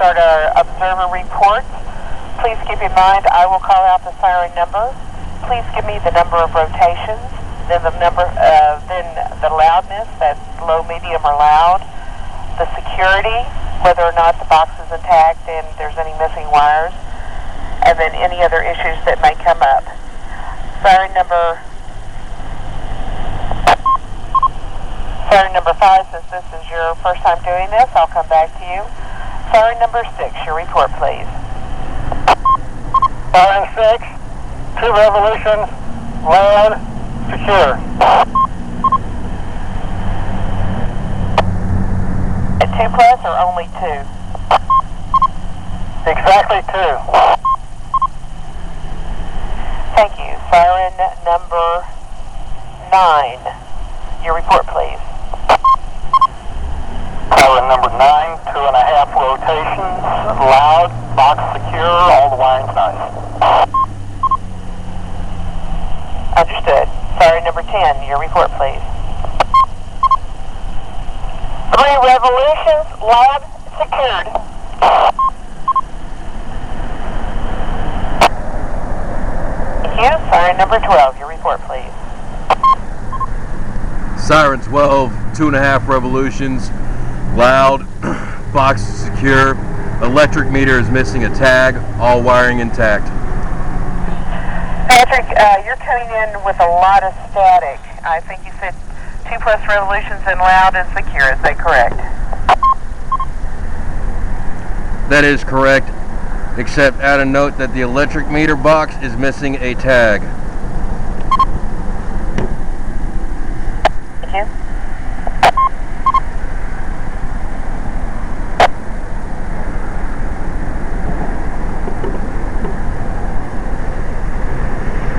start our observer report. Please keep in mind I will call out the siren number. Please give me the number of rotations, then the number, then the loudness, that's low, medium, or loud, the security, whether or not the box is intact and there's any missing wires, and then any other issues that may come up. Siren number 5, since this is your first time doing this, I'll come back to you. Siren number 6, your report, please. Siren 6, 2 revolutions, loud, secure. At 2 plus or only 2? Exactly 2. Thank you. Siren number 9, your report, please. Siren number 9, 2.5 rotations, loud, box secure, all the wiring's nice. Understood. Siren number 10, your report, please. 3 revolutions, loud, secured. Thank you. Siren number 12, your report, please. Siren 12, 2.5 revolutions, loud, box secure, electric meter is missing a tag, all wiring intact. Patrick, you're coming in with a lot of static. I think you said 2 plus revolutions and loud and secure, is that correct? That is correct, except add a note that the electric meter box is missing a tag. Thank you.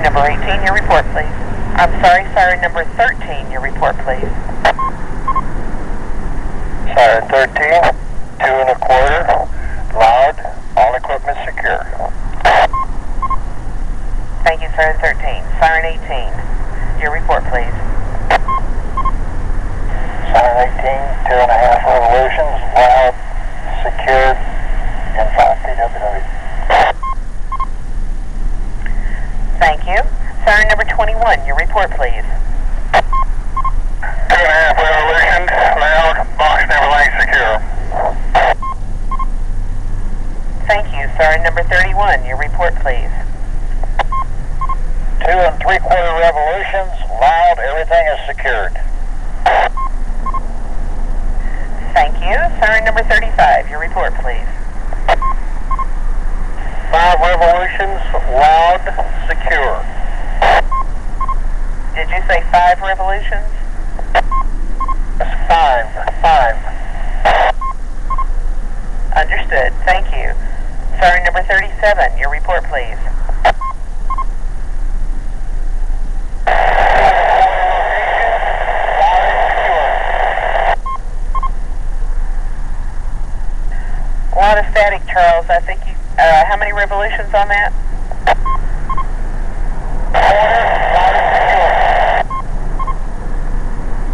Number 18, your report, please. I'm sorry, Siren number 13, your report, please. Siren 13, 2.25, loud, all equipment secure. Thank you, Siren 13. Siren 18, your report, please. Siren 18, 2.5 revolutions, loud, secured, and 5 PWW. Thank you. Siren number 21, your report, please. 2.5 revolutions, loud, box and everything secure. Thank you. Siren number 31, your report, please. 2 3/4 revolutions, loud, everything is secured. Thank you. Siren number 35, your report, please. 5 revolutions, loud, secure. Did you say 5 revolutions? That's 5. Understood. Thank you. Siren number 37, your report, please. A lot of static, Charles. I think you, how many revolutions on that?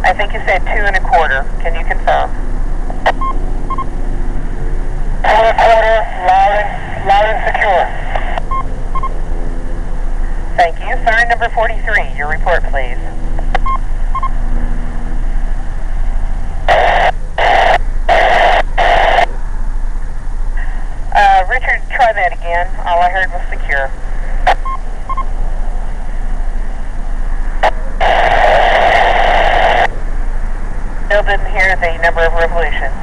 I think you said 2 1/4. Can you confirm? 2 1/4, loud and secure. Thank you. Siren number 43, your report, please. Richard, try that again. All I heard was secure. Still didn't hear the number of revolutions.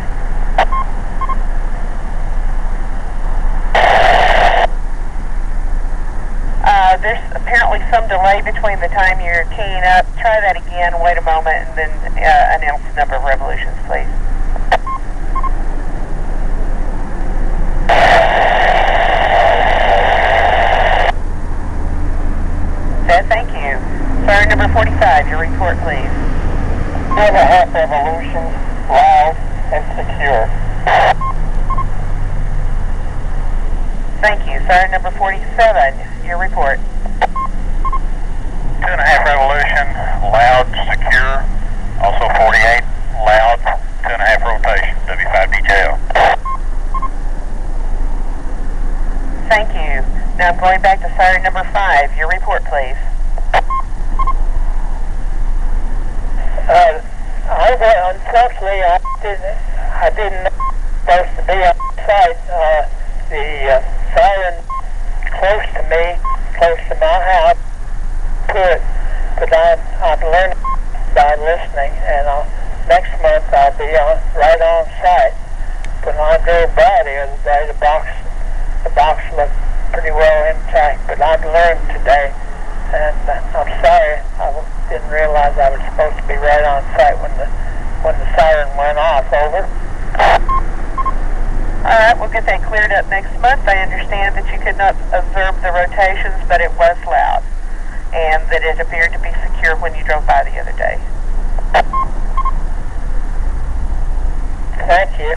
There's apparently some delay between the time you're keying up. Try that again, wait a moment, and then announce the number of revolutions, please. Thank you. Siren number 45, your report, please. 2.5 revolutions, loud and secure. Thank you. Siren number 47, your report. 2.5 revolution, loud, secure. Also 48, loud, 2.5 rotation, W5DJO. I'm going back to siren number 5. Your report, please. Unfortunately, I didn't know supposed to be on site. The siren close to me, close to my house, but I've learned by listening, and next month I'll be right on site. When I drove by the other day, the box looked pretty well intact, but I've learned today, and I'm sorry, I didn't realize I was supposed to be right on site when the siren went off. Over. All right, we'll get that cleared up next month. I understand that you could not observe the rotations, but it was loud, and that it appeared to be secure when you drove by the other day. Thank you.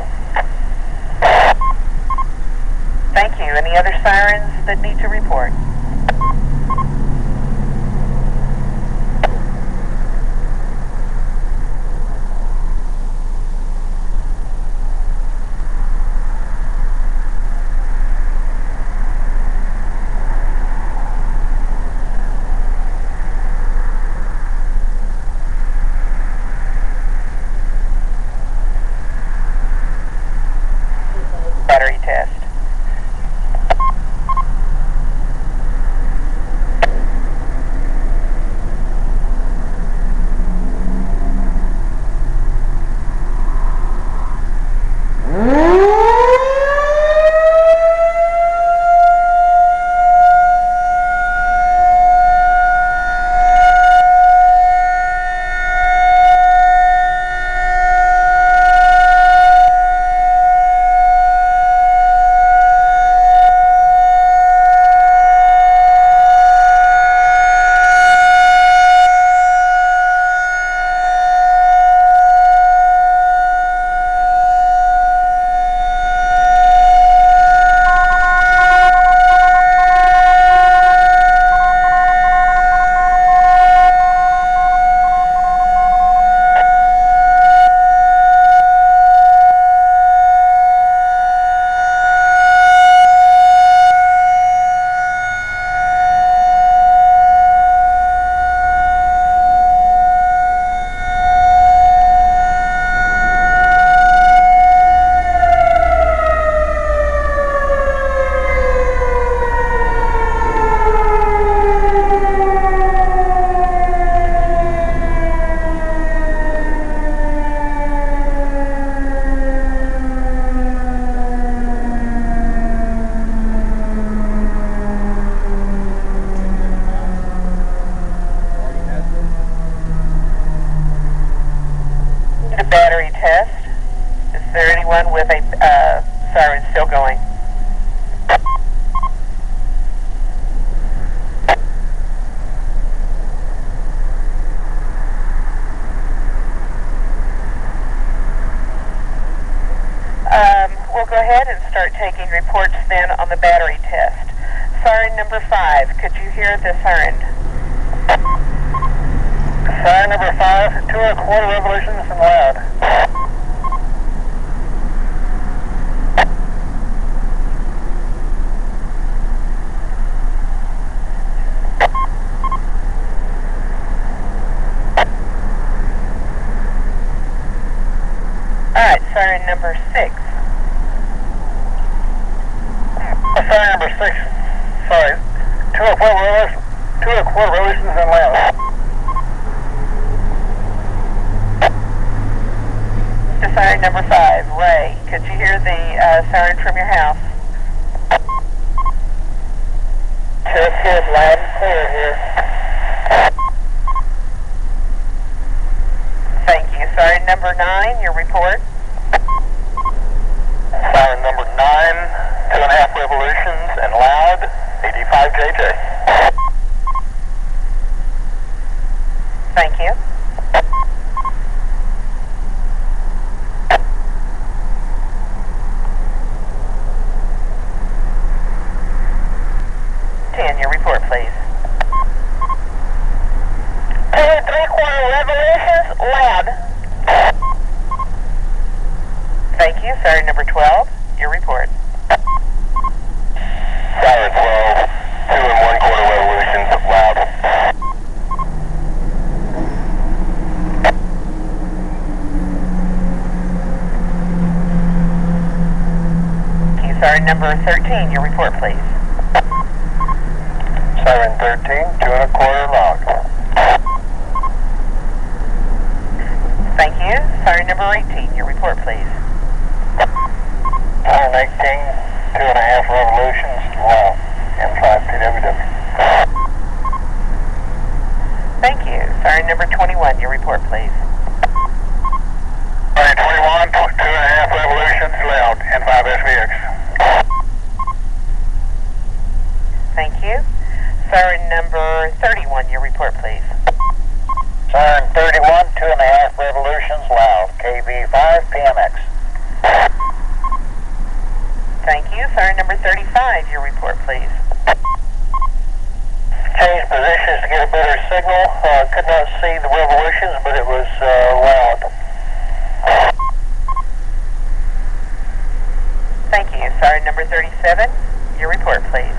Thank you. Any other sirens that need to report? Battery test. Battery test. Is there anyone with a siren still going? We'll go ahead and start taking reports then on the battery test. Siren number 5, could you hear the siren? Siren number 5, 2 1/4 revolutions and loud. Alright, siren number 6. Siren number 6, sorry, 2 1/4 revolutions and loud. To siren number 5, Ray, could you hear the siren from your house? Just here, loud and clear here. Thank you. Siren number 9, your report. Siren number 9, 2 1/2 revolutions and loud, 85 JJ. Thank you. Your report, please. 2 3/4 revolutions, loud. Thank you. Siren number 12, your report. Siren 12, Siren number 13, your report please. Siren 13, 2.25 log. Thank you. Siren number 18, your report please. Siren 18, 2.5 revolutions, loud, M5 PWW. Thank you. Siren number 21, your report please. Siren 21, 2.5 revolutions, loud, N5 SVX. Thank you. Siren number 31, your report please. Siren 31, 2.5 revolutions, loud, KB5 PMX. Thank you. Siren number 35, your report please. Changed positions to get a better signal. Could not see the revolutions, but it was loud. Thank you. Siren number 37, your report please.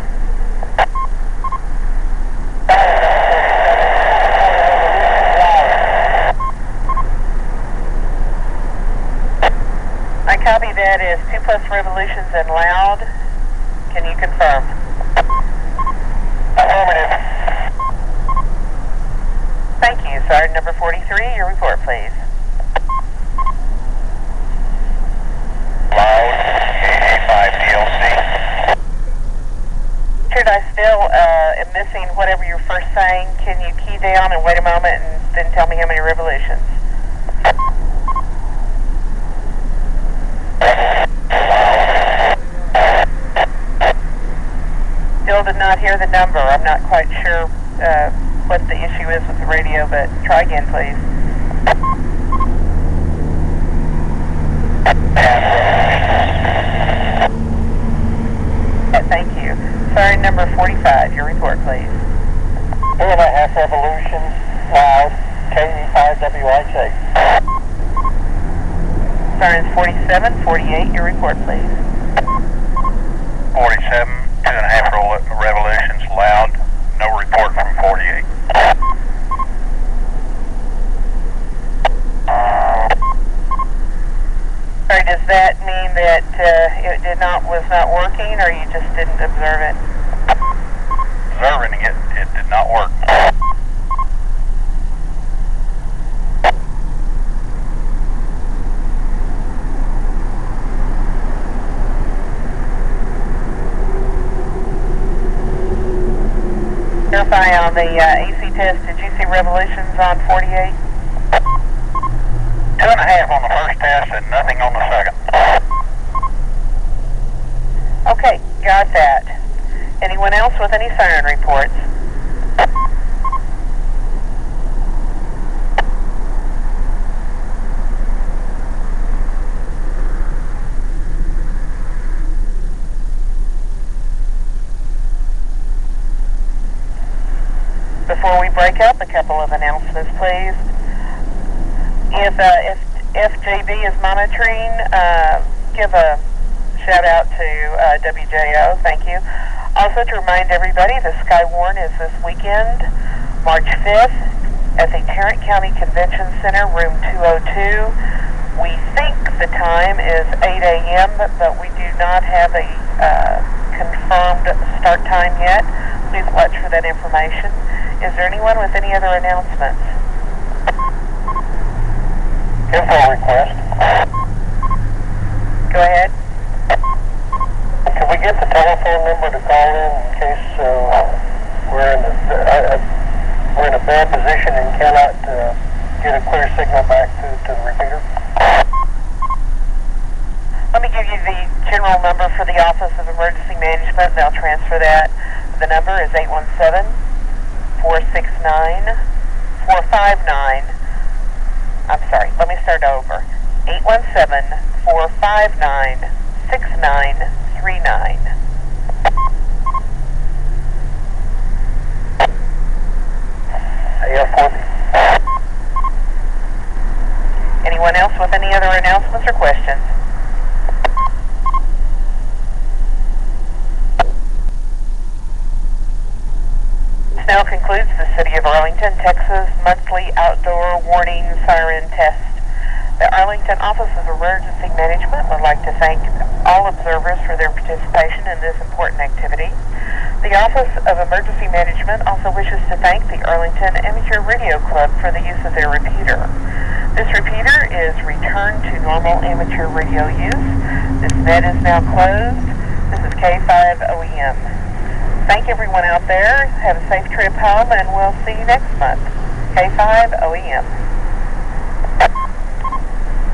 I copy that as 2+ revolutions and loud. Can you confirm? Affirmative. Thank you. Siren number 43, your report please. Loud, KG-5 DLC. Richard, I still am missing whatever you're first saying. Can you key down and wait a moment and then tell me how many revolutions? Still did not hear the number. I'm not quite sure what the issue is with the radio, but try again, please. Thank you. Siren number 45, your report, please. 2.5 revolutions, loud, KG5WIJ. Sirens 47, 48, your report, please. 47, 2.5 revolutions, loud, no report from 48. Sorry, does that mean that it was not working, or you just didn't observe it? Observing it, it did not work. Verify on the AC test, did you see revolutions on 48? 2.5 on the first test and nothing on the second. Okay, got that. Anyone else with any siren reports? Before we break up, a couple of announcements, please. If FJB is monitoring, give a shout out to WJO, thank you. Also to remind everybody, the Skywarn is this weekend, March 5th, at the Tarrant County Convention Center, room 202. We think the time is 8 a.m., but we do not have a confirmed start time yet. Please watch for that information. Is there anyone with any other announcements? Info request. Go ahead. Can we get the telephone number to call in case we're in a bad position and cannot get a clear signal back to the repeater? Let me give you the general number for the Office of Emergency Management, and they'll transfer that. The number is 817-469-459. I'm sorry, let me start over. 817-459-6939. Anyone else with any other announcements or questions? This now concludes the City of Arlington, Texas monthly outdoor warning siren test. The Arlington Office of Emergency Management would like to thank all of observers for their participation in this important activity. The Office of Emergency Management also wishes to thank the Arlington Amateur Radio Club for the use of their repeater. This repeater is returned to normal amateur radio use. This net is now closed. This is K5OEM. Thank everyone out there. Have a safe trip home, and we'll see you next month. K5OEM.